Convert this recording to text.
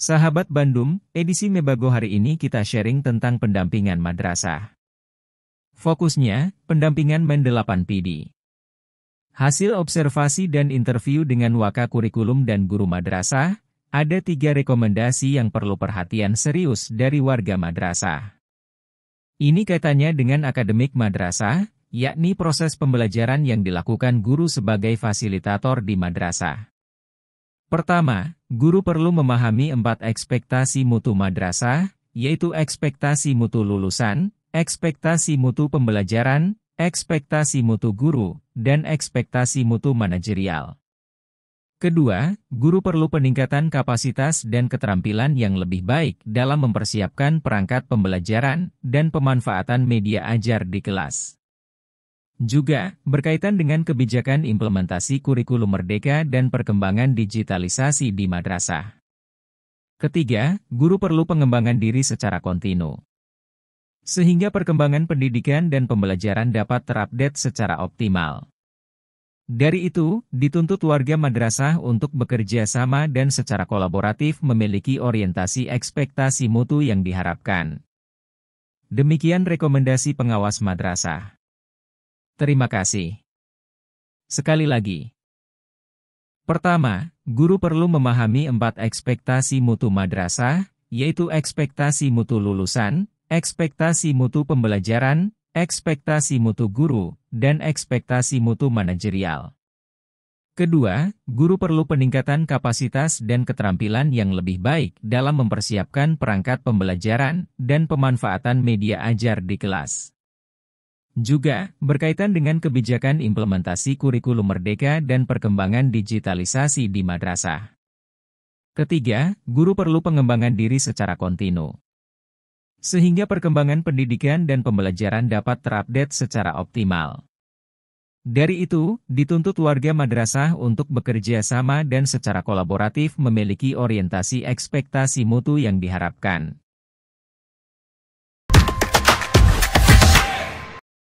Sahabat Bandung, edisi Mebago hari ini kita sharing tentang pendampingan madrasah. Fokusnya, pendampingan Men 8 PD. Hasil observasi dan interview dengan waka kurikulum dan guru madrasah, ada 3 rekomendasi yang perlu perhatian serius dari warga madrasah. Ini kaitannya dengan akademik madrasah, yakni proses pembelajaran yang dilakukan guru sebagai fasilitator di madrasah. Pertama, guru perlu memahami 4 ekspektasi mutu madrasah, yaitu ekspektasi mutu lulusan, ekspektasi mutu pembelajaran, ekspektasi mutu guru, dan ekspektasi mutu manajerial. Kedua, guru perlu peningkatan kapasitas dan keterampilan yang lebih baik dalam mempersiapkan perangkat pembelajaran dan pemanfaatan media ajar di kelas. Juga, berkaitan dengan kebijakan implementasi kurikulum merdeka dan perkembangan digitalisasi di madrasah. Ketiga, guru perlu pengembangan diri secara kontinu, sehingga perkembangan pendidikan dan pembelajaran dapat terupdate secara optimal. Dari itu, dituntut warga madrasah untuk bekerja sama dan secara kolaboratif memiliki orientasi ekspektasi mutu yang diharapkan. Demikian rekomendasi pengawas madrasah. Terima kasih. Sekali lagi. Pertama, guru perlu memahami 4 ekspektasi mutu madrasah, yaitu ekspektasi mutu lulusan, ekspektasi mutu pembelajaran, ekspektasi mutu guru, dan ekspektasi mutu manajerial. Kedua, guru perlu peningkatan kapasitas dan keterampilan yang lebih baik dalam mempersiapkan perangkat pembelajaran dan pemanfaatan media ajar di kelas. Juga, berkaitan dengan kebijakan implementasi kurikulum merdeka dan perkembangan digitalisasi di madrasah. Ketiga, guru perlu pengembangan diri secara kontinu, sehingga perkembangan pendidikan dan pembelajaran dapat terupdate secara optimal. Dari itu, dituntut warga madrasah untuk bekerja sama dan secara kolaboratif memiliki orientasi ekspektasi mutu yang diharapkan.